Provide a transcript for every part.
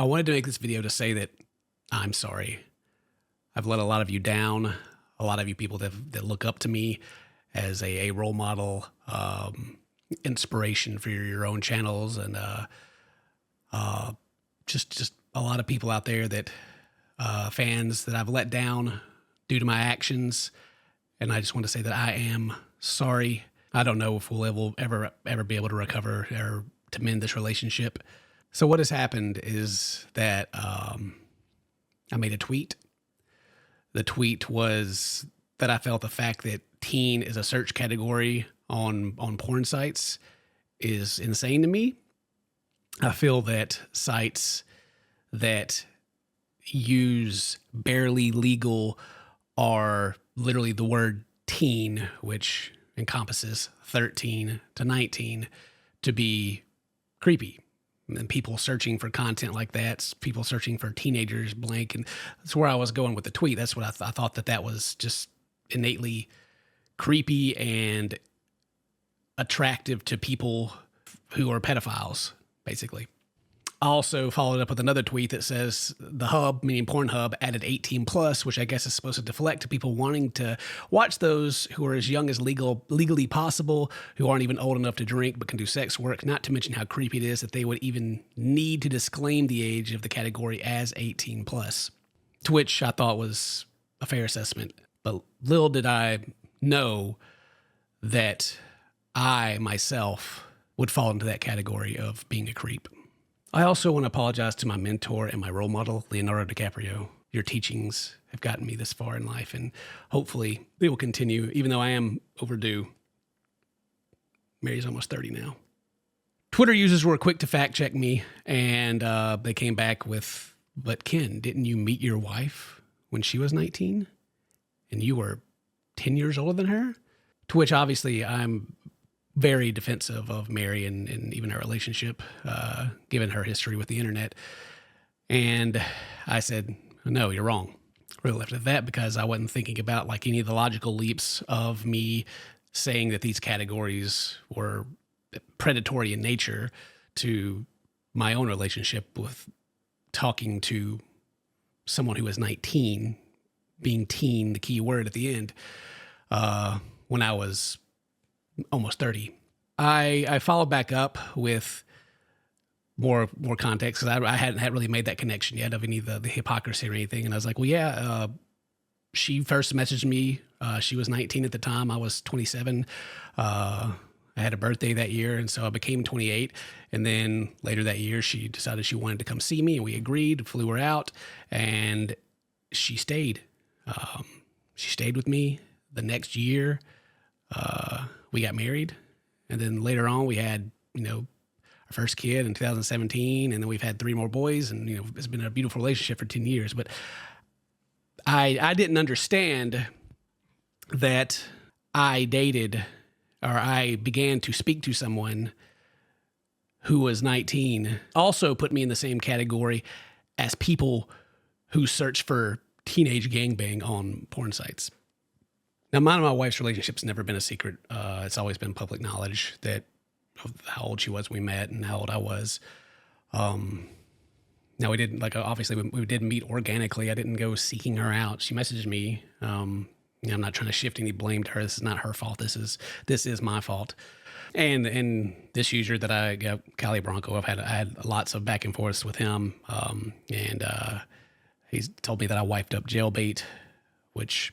I wanted to make this video to say that I'm sorry. I've let a lot of you down, a lot of you people that look up to me as a role model, inspiration for your own channels, and just a lot of people out there that fans that I've let down due to my actions. And I just want to say that I am sorry. I don't know if we'll ever be able to recover or to mend this relationship. So what has happened is that I made a tweet. The tweet was that I felt the fact that teen is a search category on porn sites is insane to me. I feel that sites that use barely legal or literally the word teen, which encompasses 13 to 19, to be creepy. And people searching for content like that, people searching for teenagers blank. And that's where I was going with the tweet. That's what I thought that was just innately creepy and attractive to people who are pedophiles, basically. I also followed up with another tweet that says the hub, meaning Pornhub, added 18 plus, which I guess is supposed to deflect to people wanting to watch those who are as young as legally possible, who aren't even old enough to drink but can do sex work, not to mention how creepy it is that they would even need to disclaim the age of the category as 18 plus, to which I thought was a fair assessment. But little did I know that I myself would fall into that category of being a creep. I also want to apologize to my mentor and my role model, Leonardo DiCaprio. Your teachings have gotten me this far in life, and hopefully they will continue, even though I am overdue. Mary's almost 30 now. Twitter users were quick to fact check me, and they came back with, but Ken, didn't you meet your wife when she was 19? And you were 10 years older than her? To which obviously I'm very defensive of Mary and even our relationship, given her history with the internet. And I said, no, you're wrong. Really left it at that because I wasn't thinking about like any of the logical leaps of me saying that these categories were predatory in nature to my own relationship with talking to someone who was 19, being teen, the key word at the end, when I was almost 30. I followed back up with more context because I hadn't really made that connection yet of any of the hypocrisy or anything. And I was like, well, yeah, she first messaged me. She was 19 at the time. I was 27. I had a birthday that year, and so I became 28. And then later that year, she decided she wanted to come see me, and we agreed, flew her out, and she stayed. She stayed with me the next year. We got married, and then later on we had, our first kid in 2017, and then we've had 3 more boys, and, it's been a beautiful relationship for 10 years. But I didn't understand that I dated, or I began to speak to someone who was 19, also put me in the same category as people who search for teenage gangbang on porn sites. Now, mine and my wife's relationship's never been a secret. It's always been public knowledge that of how old she was when we met and how old I was. Now, we didn't, obviously, we did meet organically. I didn't go seeking her out. She messaged me. I'm not trying to shift any blame to her. This is not her fault. This is my fault. And this user that I got, Cali Bronco, I had lots of back and forths with him. And he's told me that I wiped up jailbait, which,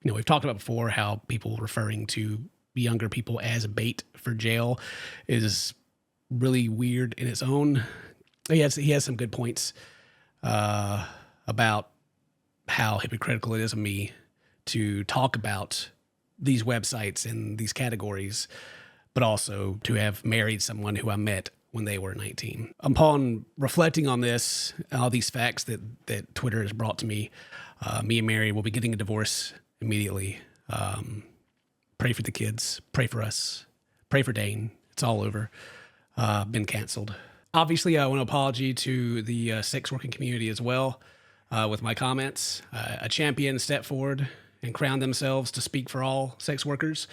we've talked about before how people referring to younger people as bait for jail is really weird in its own. He has some good points about how hypocritical it is of me to talk about these websites and these categories, but also to have married someone who I met when they were 19. Upon reflecting on this, all these facts that Twitter has brought to me, me and Mary will be getting a divorce immediately. Pray for the kids. Pray for us. Pray for Dane. It's all over. Been canceled. Obviously, I want to apology to the sex working community as well with my comments. A champion stepped forward and crowned themselves to speak for all sex workers.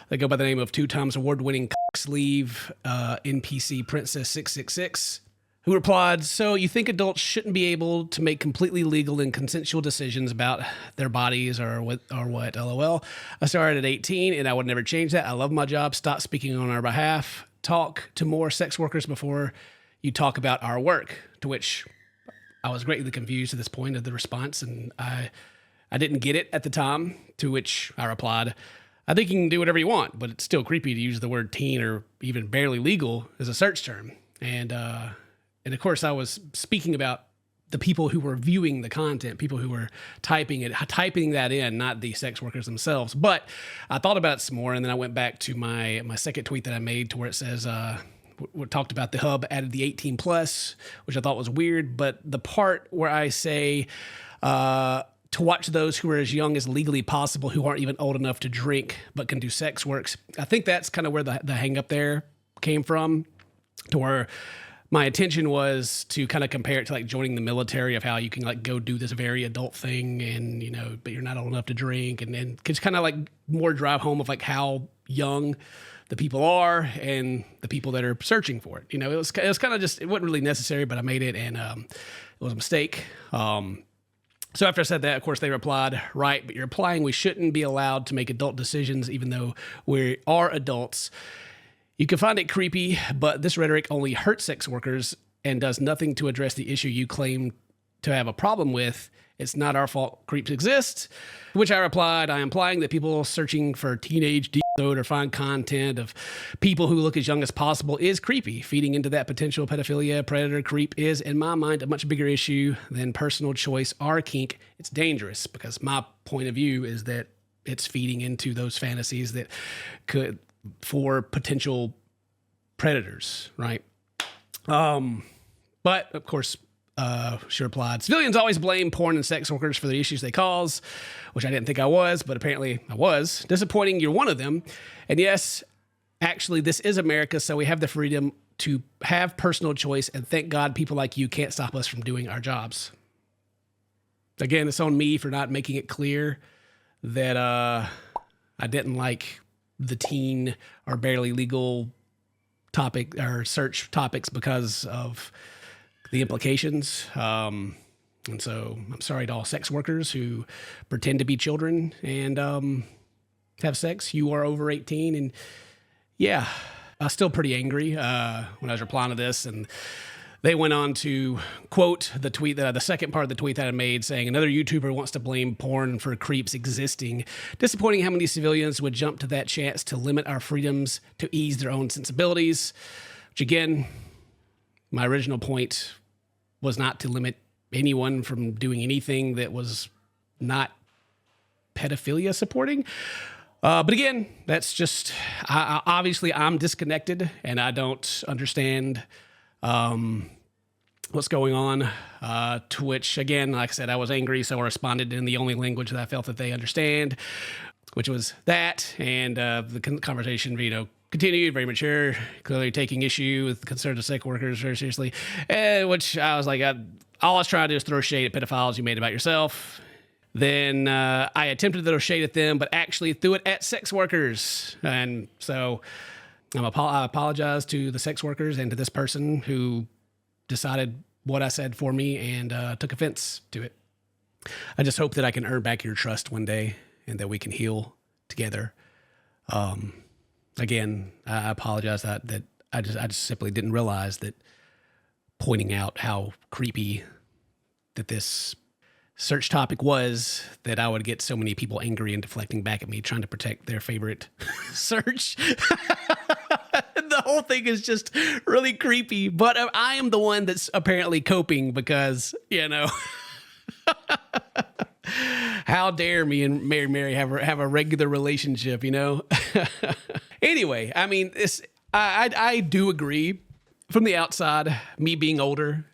They go by the name of 2 times award-winning sleeve NPC Princess 666. who replied, "So you think adults shouldn't be able to make completely legal and consensual decisions about their bodies or what? LOL. I started at 18 and I would never change that. I love my job. Stop speaking on our behalf. Talk to more sex workers before you talk about our work." To which I was greatly confused at this point of the response, and I didn't get it at the time, to which I replied, "I think you can do whatever you want, but it's still creepy to use the word teen or even barely legal as a search term." And of course, I was speaking about the people who were viewing the content, people who were typing that in, not the sex workers themselves. But I thought about it some more, and then I went back to my second tweet that I made to where it says, we talked about the hub added the 18 plus, which I thought was weird. But the part where I say to watch those who are as young as legally possible, who aren't even old enough to drink but can do sex works, I think that's kind of where the hang up there came from, to where my intention was to kind of compare it to like joining the military, of how you can like go do this very adult thing and, but you're not old enough to drink, and just kind of like more drive home of like how young the people are and the people that are searching for it. It was kind of just, it wasn't really necessary, but I made it, and it was a mistake. So after I said that, of course, they replied, "Right, but you're implying we shouldn't be allowed to make adult decisions even though we are adults. You can find it creepy, but this rhetoric only hurts sex workers and does nothing to address the issue you claim to have a problem with. It's not our fault creeps exist." To which I replied, "I am implying that people searching for teenage decode or find content of people who look as young as possible is creepy. Feeding into that potential pedophilia, predator creep is, in my mind, a much bigger issue than personal choice or kink. It's dangerous," because my point of view is that it's feeding into those fantasies that could, for potential predators, right? But of course, she replied, "Civilians always blame porn and sex workers for the issues they cause," which I didn't think I was, but apparently I was. "Disappointing, you're one of them. And yes, actually, this is America, so we have the freedom to have personal choice, and thank God people like you can't stop us from doing our jobs." Again, it's on me for not making it clear that I didn't like the teen or barely legal topic or search topics because of the implications. And so I'm sorry to all sex workers who pretend to be children and have sex. You are over 18. And yeah, I was still pretty angry when I was replying to this. And they went on to quote the tweet, the second part of the tweet that I made, saying, "Another YouTuber wants to blame porn for creeps existing. Disappointing how many civilians would jump to that chance to limit our freedoms to ease their own sensibilities." Which again, my original point was not to limit anyone from doing anything that was not pedophilia supporting. But again, that's just, obviously I'm disconnected and I don't understand what's going on, to which, again, like I said, I was angry, so I responded in the only language that I felt that they understand, which was that, and the conversation, continued, very mature, clearly taking issue with the concerns of sex workers very seriously, which I was like, all I was trying to do is throw shade at pedophiles you made about yourself. Then I attempted to throw shade at them, but actually threw it at sex workers, and so I apologize to the sex workers and to this person who decided what I said for me and took offense to it. I just hope that I can earn back your trust one day and that we can heal together. Again, I apologize that I just simply didn't realize that pointing out how creepy that this search topic was, that I would get so many people angry and deflecting back at me trying to protect their favorite search. The whole thing is just really creepy, but I am the one that's apparently coping because, how dare me and Mary have a regular relationship, Anyway, I mean, I do agree from the outside, me being older,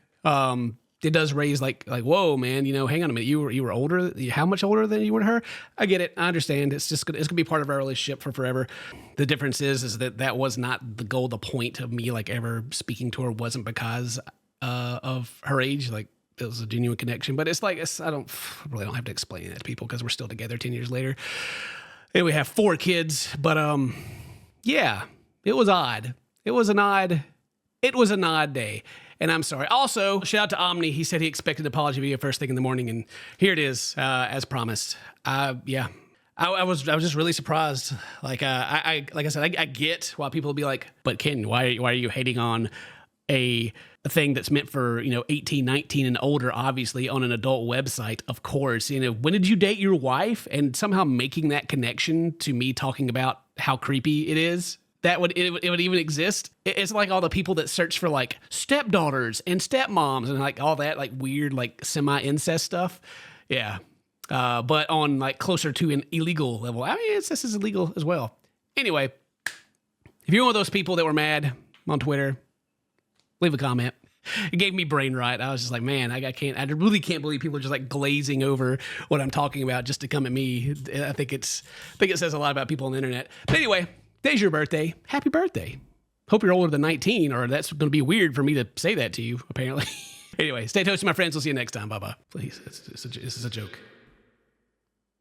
it does raise like, whoa, man, hang on a minute. You were older. How much older than you were to her? I get it. I understand. It's gonna be part of our relationship for forever. The difference is that was not the goal. The point of me ever speaking to her wasn't because of her age. It was a genuine connection, but I don't have to explain that to people because we're still together 10 years later. And we have 4 kids, but yeah, it was odd. It was an odd day. and I'm sorry. Also, shout out to Omni. He said he expected an apology video first thing in the morning, and here it is, as promised. Yeah. I was just really surprised. Like I said, I get why people will be like, but Ken, why are you hating on a thing that's meant for, 18, 19 and older, obviously on an adult website, of course. When did you date your wife? And somehow making that connection to me talking about how creepy it is, it would even exist. It's like all the people that search for like stepdaughters and stepmoms and like all that like weird like semi-incest stuff. Yeah. But on like closer to an illegal level. I mean, this is illegal as well. Anyway, if you're one of those people that were mad on Twitter, leave a comment. It gave me brain rot. I was just like, man, I really can't believe people are just like glazing over what I'm talking about just to come at me. I think it says a lot about people on the internet. But anyway, today's your birthday. Happy birthday. Hope you're older than 19, or that's going to be weird for me to say that to you, apparently. Anyway, stay toasty, my friends. We'll see you next time. Bye-bye. Please, this is a joke.